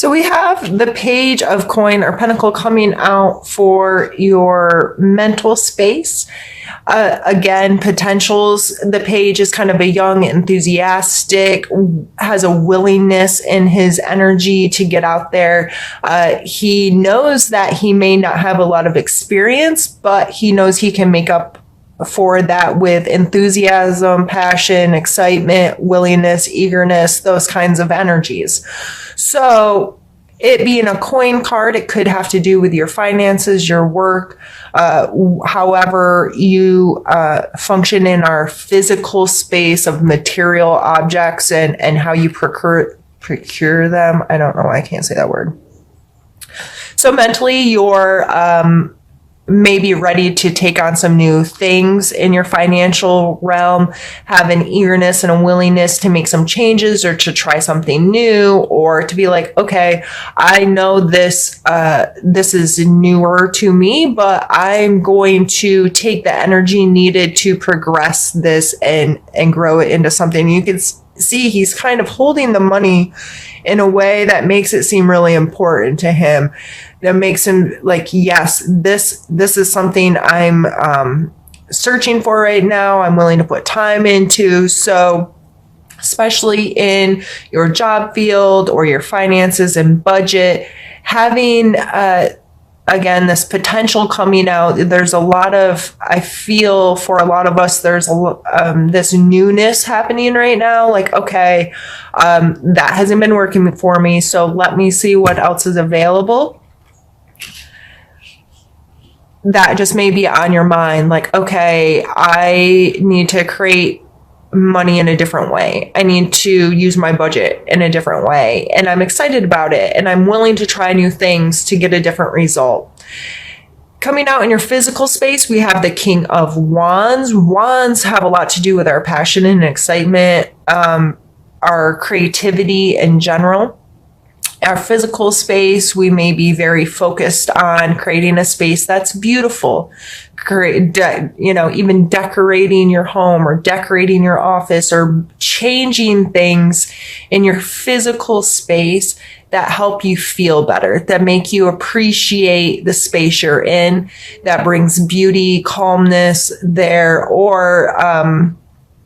So we have the Page of Coin or Pentacle coming out for your mental space. Again, potentials. The Page is kind of a young, enthusiastic, has a willingness in his energy to get out there. He knows that he may not have a lot of experience, but he knows he can make up for that with enthusiasm, passion, excitement, willingness, eagerness, those kinds of energies. So it being a coin card, it could have to do with your finances, your work, however you function in our physical space of material objects and how you procure them. I don't know why I can't say that word. So mentally, you're maybe ready to take on some new things in your financial realm, have an eagerness and a willingness to make some changes or to try something new, or to be like, okay, I know this is newer to me, but I'm going to take the energy needed to progress this and grow it into something. You can see he's kind of holding the money in a way that makes it seem really important to him. That makes him like, yes, this is something I'm searching for right now. I'm willing to put time into. So especially in your job field or your finances and budget, having again, this potential coming out, there's a lot of, I feel for a lot of us, there's this newness happening right now. Like, okay, that hasn't been working for me, so let me see what else is available. That just may be on your mind. Like, okay, I need to create money in a different way. I need to use my budget in a different way. And I'm excited about it. And I'm willing to try new things to get a different result. Coming out in your physical space, we have the King of Wands. Wands have a lot to do with our passion and excitement, our creativity in general. Our physical space, we may be very focused on creating a space that's beautiful. Even decorating your home or decorating your office or changing things in your physical space that help you feel better, that make you appreciate the space you're in, that brings beauty, calmness there, or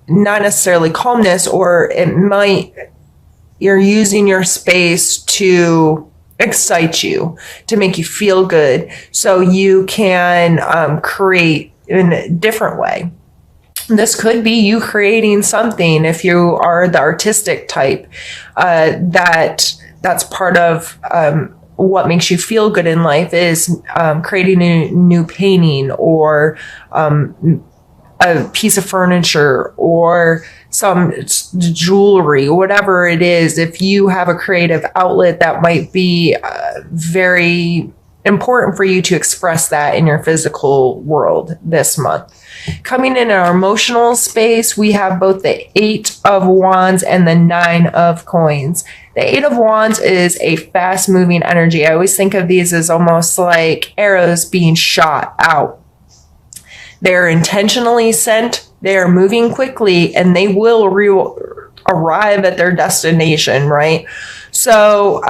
not necessarily calmness, or it might, you're using your space to excite you, to make you feel good, so you can create in a different way. This could be you creating something, if you are the artistic type, that's part of what makes you feel good in life, is creating a new painting or a piece of furniture or some jewelry, whatever it is. If you have a creative outlet, that might be very important for you to express that in your physical world this month. Coming in our emotional space, we have both the 8 of Wands and the 9 of Coins. The 8 of Wands is a fast moving energy. I always think of these as almost like arrows being shot out. They're intentionally sent, they are moving quickly, and they will arrive at their destination, right? So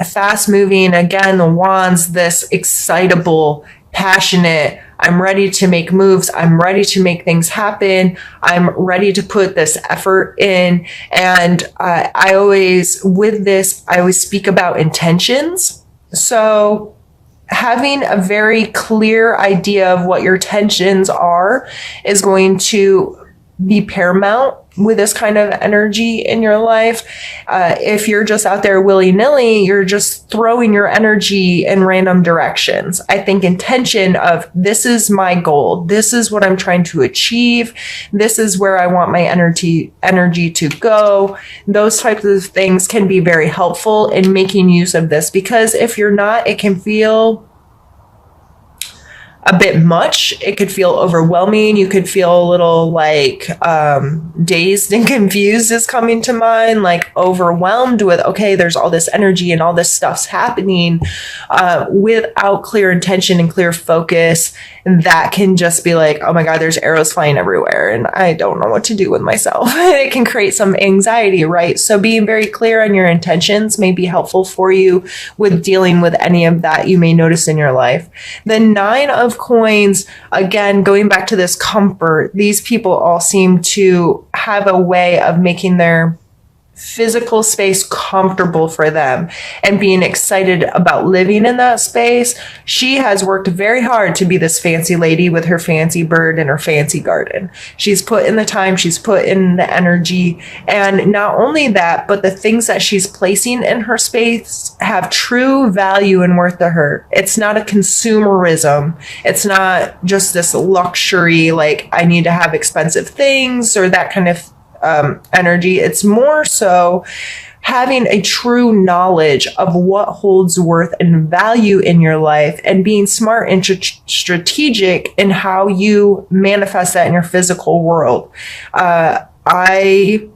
fast moving, again, the Wands, this excitable, passionate, I'm ready to make moves, I'm ready to make things happen, I'm ready to put this effort in. And I always speak about intentions. So having a very clear idea of what your intentions are is going to be paramount with this kind of energy in your life. If you're just out there willy-nilly, you're just throwing your energy in random directions. I think intention of, this is my goal, this is what I'm trying to achieve, this is where I want my energy to go. Those types of things can be very helpful in making use of this, because if you're not, it can feel a bit much. It could feel overwhelming. You could feel a little like dazed and confused is coming to mind, like overwhelmed with, okay, there's all this energy and all this stuff's happening without clear intention and clear focus. And that can just be like, oh my God, there's arrows flying everywhere and I don't know what to do with myself. It can create some anxiety, right? So being very clear on your intentions may be helpful for you with dealing with any of that you may notice in your life. The 9 of Coins, again, going back to this comfort, these people all seem to have a way of making their physical space comfortable for them and being excited about living in that space. She has worked very hard to be this fancy lady with her fancy bird and her fancy garden. She's put in the time, she's put in the energy. And not only that, but the things that she's placing in her space have true value and worth to her. It's not a consumerism. It's not just this luxury, like I need to have expensive things or that kind of energy. It's more so having a true knowledge of what holds worth and value in your life and being smart and strategic in how you manifest that in your physical world. I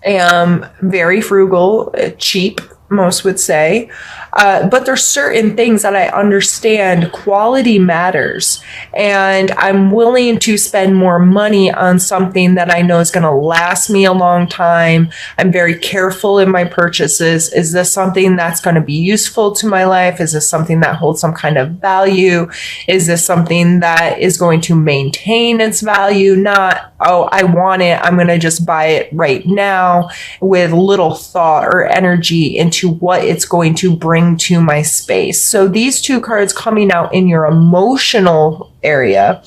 am very frugal, cheap, most would say. But there's certain things that I understand quality matters, and I'm willing to spend more money on something that I know is going to last me a long time. I'm very careful in my purchases. Is this something that's going to be useful to my life? Is this something that holds some kind of value? Is this something that is going to maintain its value? Not, oh, I want it, I'm going to just buy it right now, with little thought or energy into what it's going to bring to my space. So these 2 cards coming out in your emotional area,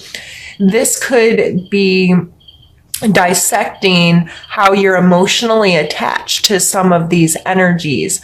this could be dissecting how you're emotionally attached to some of these energies.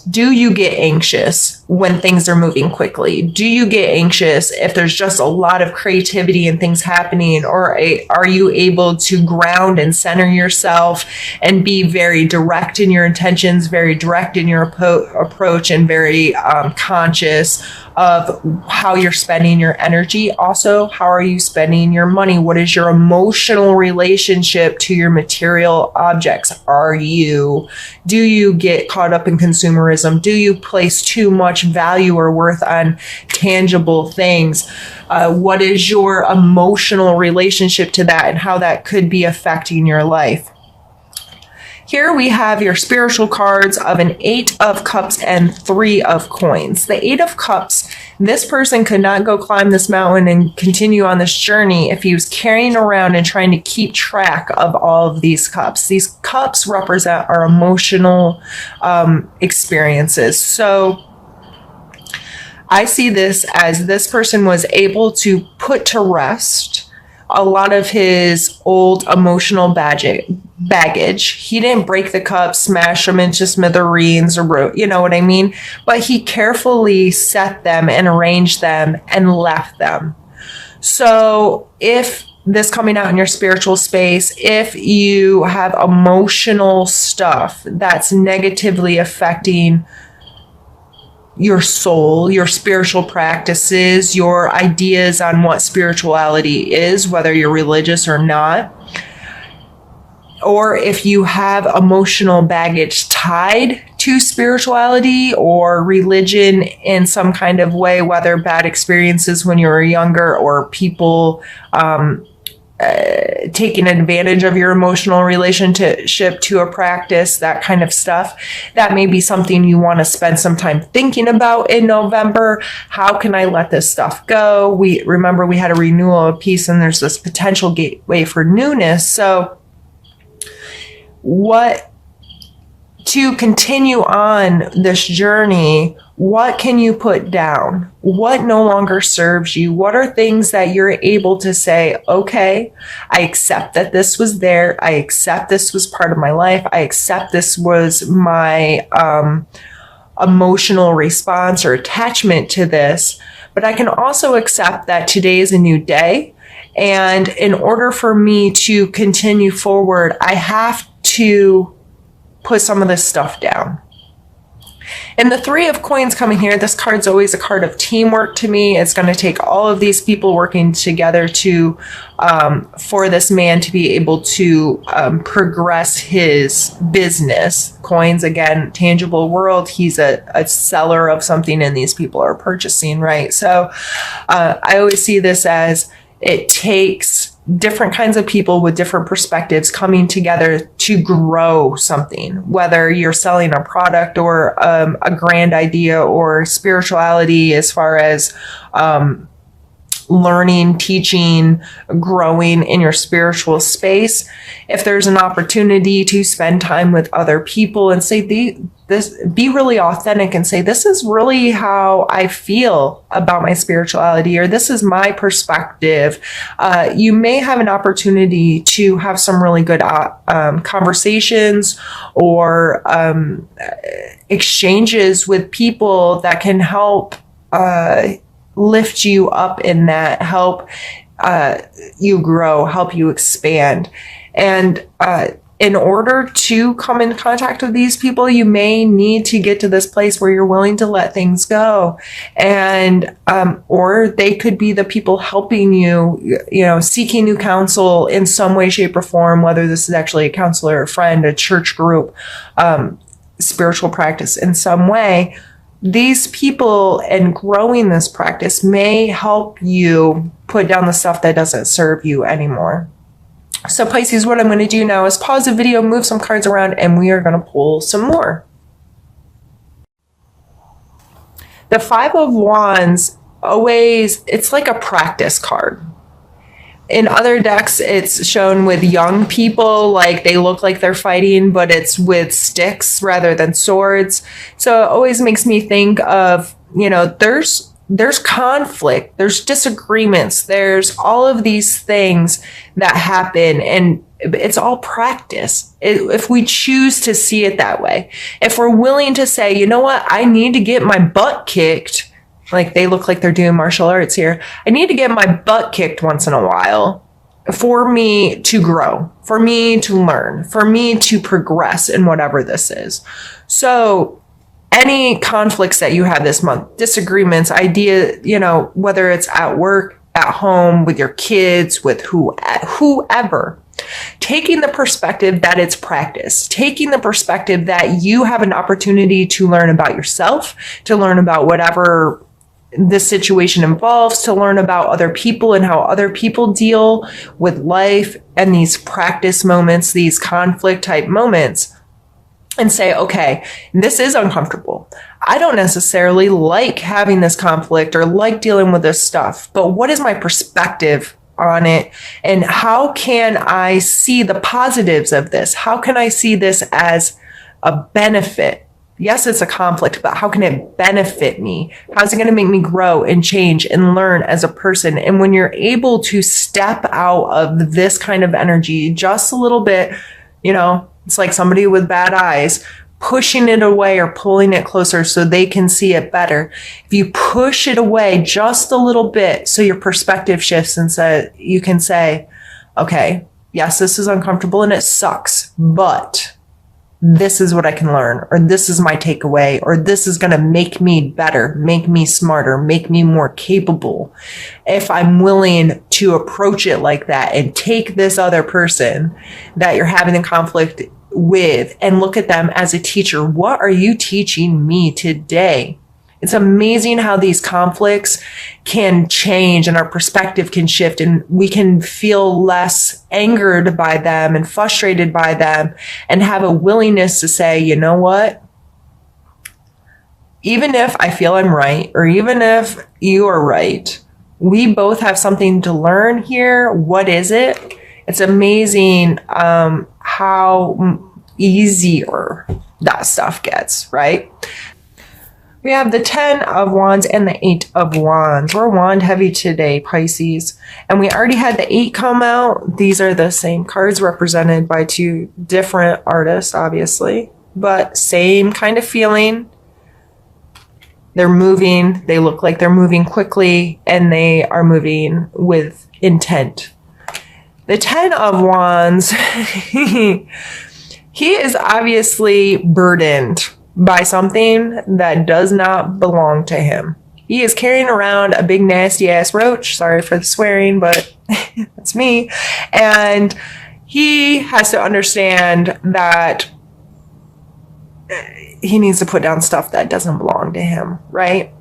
Do you get anxious when things are moving quickly? Do you get anxious if there's just a lot of creativity and things happening? Or are you able to ground and center yourself and be very direct in your intentions, very direct in your approach, and very conscious of how you're spending your energy? Also, how are you spending your money? What is your emotional relationship to your material objects? Do you get caught up in consumerism? Do you place too much value or worth on tangible things? What is your emotional relationship to that and how that could be affecting your life? Here we have your spiritual cards of an 8 of Cups and 3 of Coins. The 8 of Cups, this person could not go climb this mountain and continue on this journey if he was carrying around and trying to keep track of all of these cups. These cups represent our emotional experiences. So I see this as this person was able to put to rest a lot of his old emotional baggage. He didn't break the cups, smash them into smithereens, or you know what I mean? But he carefully set them and arranged them and left them. So if this coming out in your spiritual space, if you have emotional stuff that's negatively affecting your soul, your spiritual practices, your ideas on what spirituality is, whether you're religious or not, or if you have emotional baggage tied to spirituality or religion in some kind of way, whether bad experiences when you were younger or people taking advantage of your emotional relationship to a practice, that kind of stuff, that may be something you want to spend some time thinking about in November. How can I let this stuff go? We had a renewal of peace, and there's this potential gateway for newness. So to continue on this journey, what can you put down? What no longer serves you? What are things that you're able to say, okay, I accept that this was there. I accept this was part of my life. I accept this was my emotional response or attachment to this. But I can also accept that today is a new day. And in order for me to continue forward, I have to put some of this stuff down. And the Three of Coins coming here, this card's always a card of teamwork to me. It's going to take all of these people working together to for this man to be able to progress his business. Coins, again, tangible world. He's a seller of something and these people are purchasing, right? So I always see this as it takes different kinds of people with different perspectives coming together to grow something, whether you're selling a product or a grand idea or spirituality as far as learning, teaching, growing in your spiritual space. If there's an opportunity to spend time with other people and say, be really authentic and say, this is really how I feel about my spirituality, or this is my perspective. You may have an opportunity to have some really good conversations or exchanges with people that can help lift you up in that, help you grow, help you expand. And in order to come in contact with these people, you may need to get to this place where you're willing to let things go. And or they could be the people helping you, seeking new counsel in some way, shape, or form, whether this is actually a counselor, a friend, a church group, spiritual practice in some way. These people and growing this practice may help you put down the stuff that doesn't serve you anymore. So Pisces, what I'm going to do now is pause the video, move some cards around, and we are going to pull some more. The Five of Wands, always, it's like a practice card. In other decks, it's shown with young people, like they look like they're fighting, but it's with sticks rather than swords. So it always makes me think of, there's conflict, there's disagreements, there's all of these things that happen, and it's all practice. If we choose to see it that way, if we're willing to say, you know what, I need to get my butt kicked. Like they look like they're doing martial arts here. I need to get my butt kicked once in a while for me to grow, for me to learn, for me to progress in whatever this is. So any conflicts that you have this month, disagreements, whether it's at work, at home, with your kids, with whoever, taking the perspective that it's practice, taking the perspective that you have an opportunity to learn about yourself, to learn about whatever this situation involves, to learn about other people and how other people deal with life and these practice moments, these conflict type moments, and say, okay, this is uncomfortable. I don't necessarily like having this conflict or like dealing with this stuff, but what is my perspective on it? And how can I see the positives of this? How can I see this as a benefit? Yes, it's a conflict, but how can it benefit me? How's it going to make me grow and change and learn as a person? And when you're able to step out of this kind of energy just a little bit, it's like somebody with bad eyes pushing it away or pulling it closer so they can see it better. If you push it away just a little bit so your perspective shifts and you can say, okay, yes, this is uncomfortable and it sucks, but this is what I can learn, or this is my takeaway, or this is going to make me better, make me smarter, make me more capable. If I'm willing to approach it like that and take this other person that you're having a conflict with and look at them as a teacher. What are you teaching me today? It's amazing how these conflicts can change and our perspective can shift and we can feel less angered by them and frustrated by them and have a willingness to say, you know what? Even if I feel I'm right, or even if you are right, we both have something to learn here. What is it? It's amazing how easier that stuff gets, right? We have the 10 of Wands and the 8 of Wands. We're wand heavy today, Pisces. And we already had the 8 come out. These are the same cards represented by two different artists, obviously, but same kind of feeling. They're moving. They look like they're moving quickly, and they are moving with intent. The 10 of Wands, he is obviously burdened. by something that does not belong to him. He is carrying around a big nasty ass roach. Sorry for the swearing, but that's me. And he has to understand that he needs to put down stuff that doesn't belong to him, right?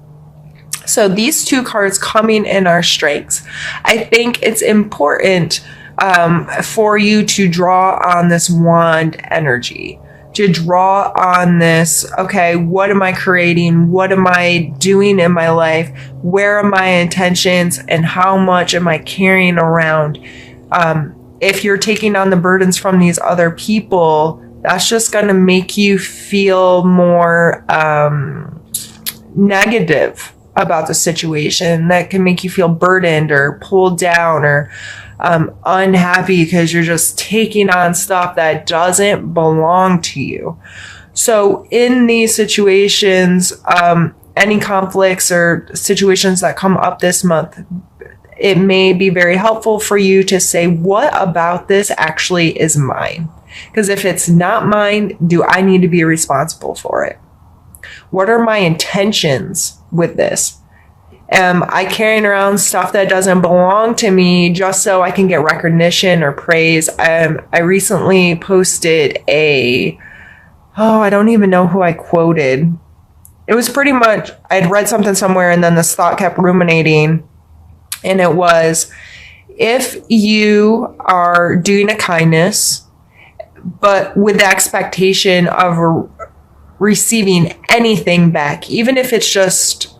So these two cards coming in are strengths. I think it's important for you to draw on this wand energy, to draw on this, okay, what am I creating? What am I doing in my life? Where are my intentions? And how much am I carrying around? If you're taking on the burdens from these other people, that's just going to make you feel more negative about the situation. That can make you feel burdened or pulled down or unhappy because you're just taking on stuff that doesn't belong to you. So in these situations, any conflicts or situations that come up this month, it may be very helpful for you to say, what about this actually is mine? Because if it's not mine, do I need to be responsible for it? What are my intentions with this? Am I carrying around stuff that doesn't belong to me just so I can get recognition or praise? I recently posted I don't even know who I quoted. It was pretty much, I'd read something somewhere and then this thought kept ruminating. And it was, if you are doing a kindness, but with the expectation of receiving anything back, even if it's just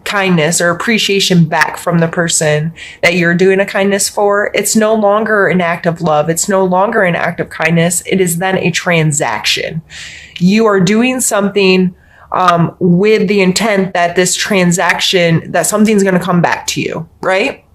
kindness or appreciation back from the person that you're doing a kindness for, it's no longer an act of love. It's no longer an act of kindness. It is then a transaction. You are doing something with the intent that this transaction, that something's going to come back to you, right?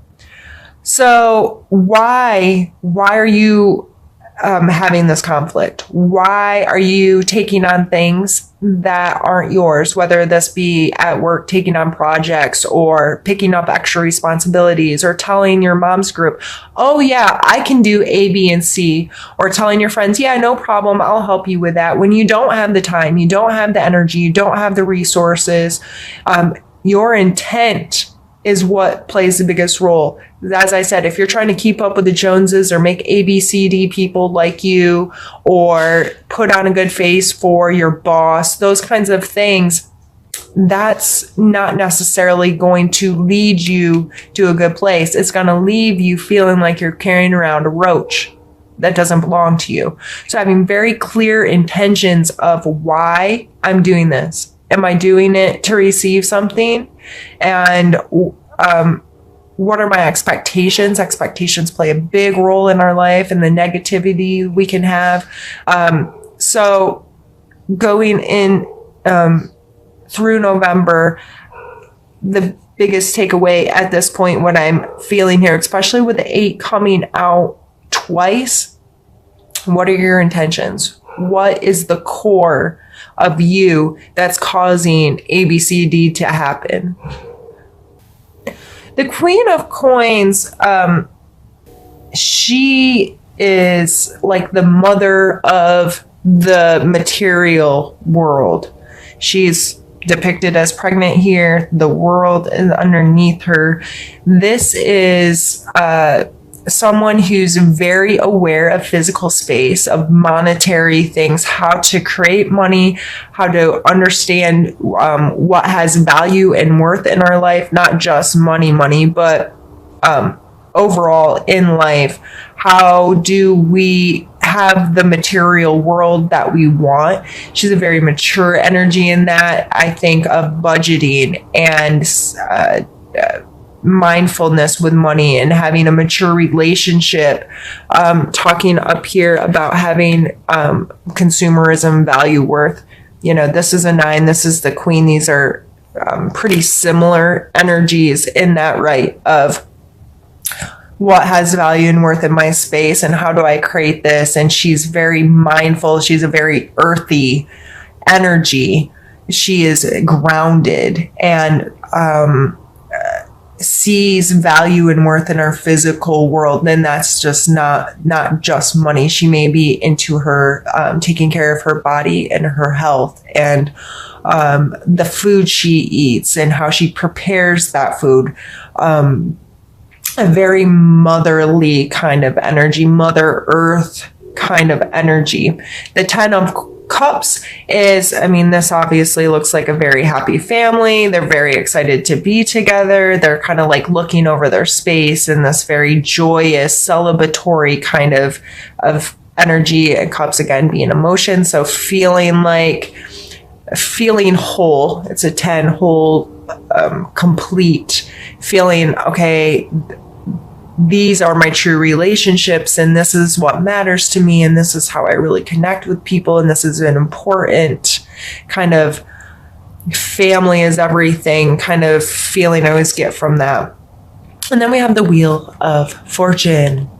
So why are you having this conflict? Why are you taking on things that aren't yours, whether this be at work, taking on projects or picking up extra responsibilities or telling your mom's group, oh yeah, I can do A, B, and C, or telling your friends, yeah, no problem, I'll help you with that, when you don't have the time, you don't have the energy, you don't have the resources. Your intent is what plays the biggest role. As I said, if you're trying to keep up with the Joneses or make A, B, C, D people like you, or put on a good face for your boss, those kinds of things, that's not necessarily going to lead you to a good place. It's going to leave you feeling like you're carrying around a roach that doesn't belong to you. So having very clear intentions of why I'm doing this. Am I doing it to receive something? And what are my expectations? Expectations play a big role in our life and the negativity we can have. So going in through November, the biggest takeaway at this point, what I'm feeling here, especially with the 8 coming out twice, what are your intentions? What is the core of you that's causing ABCD to happen? The Queen of Coins, she is like the mother of the material world. She's depicted as pregnant here. The world is underneath her. This is someone who's very aware of physical space, of monetary things, how to create money, how to understand what has value and worth in our life, not just money, but overall in life. How do we have the material world that we want? She's a very mature energy in that. I think of budgeting and mindfulness with money and having a mature relationship, talking up here about having consumerism, value, worth. You know, this is a 9, this is the Queen. These are pretty similar energies in that, right, of what has value and worth in my space and how do I create this. And she's very mindful. She's a very earthy energy. She is grounded and sees value and worth in our physical world, then that's just not just money. She may be into her taking care of her body and her health, and the food she eats and how she prepares that food. A very motherly kind of energy, Mother Earth kind of energy. The 10 of Cups is, I mean, this obviously looks like a very happy family. They're very excited to be together. They're kind of like looking over their space in this very joyous, celebratory kind of energy. And Cups, again, being emotion. So feeling whole. It's a 10, whole, complete, feeling, okay, these are my true relationships, and this is what matters to me, and this is how I really connect with people, and this is an important kind of family is everything kind of feeling I always get from that. And then we have the Wheel of Fortune.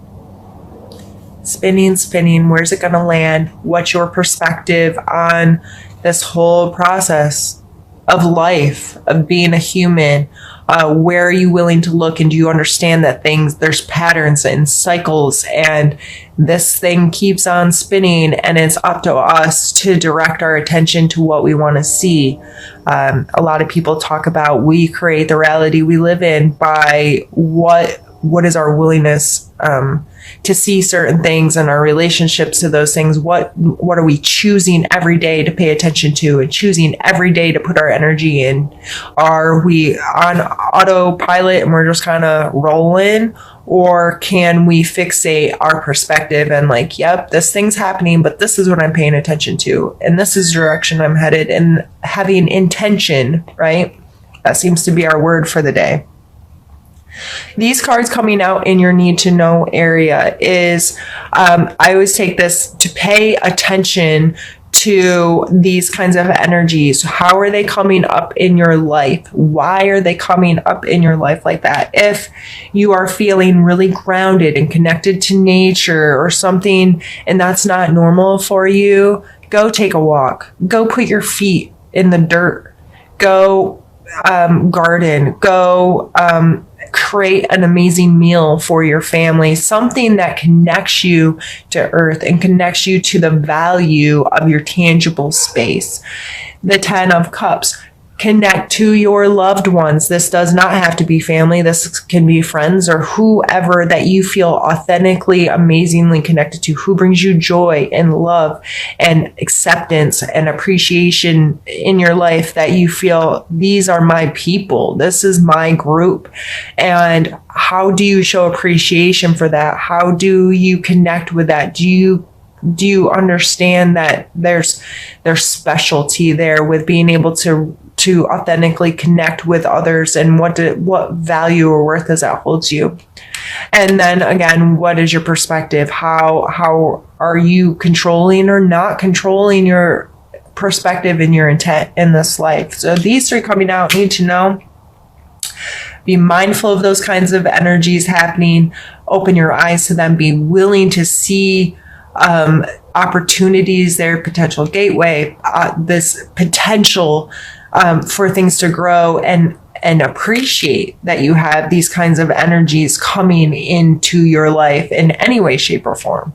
Spinning, where's it going to land? What's your perspective on this whole process of life, of being a human? Where are you willing to look, and do you understand that there's patterns and cycles, and this thing keeps on spinning, and it's up to us to direct our attention to what we want to see. A lot of people talk about we create the reality we live in by what is our willingness to see certain things and our relationships to those things. What are we choosing every day to pay attention to and choosing every day to put our energy in? Are we on autopilot and we're just kind of rolling? Or can we fixate our perspective and like, yep, this thing's happening, but this is what I'm paying attention to. And this is the direction I'm headed, and having intention, right? That seems to be our word for the day. These cards coming out in your need to know area is, I always take this to pay attention to these kinds of energies. How are they coming up in your life? Why are they coming up in your life like that? If you are feeling really grounded and connected to nature or something, and that's not normal for you, go take a walk. Go put your feet in the dirt. Go garden. Go create an amazing meal for your family, something that connects you to earth and connects you to the value of your tangible space. The 10 of Cups. Connect to your loved ones. This does not have to be family. This can be friends or whoever that you feel authentically, amazingly connected to, who brings you joy and love and acceptance and appreciation in your life, that you feel these are my people. This is my group. And how do you show appreciation for that? How do you connect with that? Do you understand that there's specialty there with being able to authentically connect with others, and what value or worth does that hold you? And then again, what is your perspective? How are you controlling or not controlling your perspective and your intent in this life? So these three coming out, need to know. Be mindful of those kinds of energies happening. Open your eyes to them. Be willing to see opportunities there, potential gateway, this potential for things to grow, and appreciate that you have these kinds of energies coming into your life in any way, shape, or form.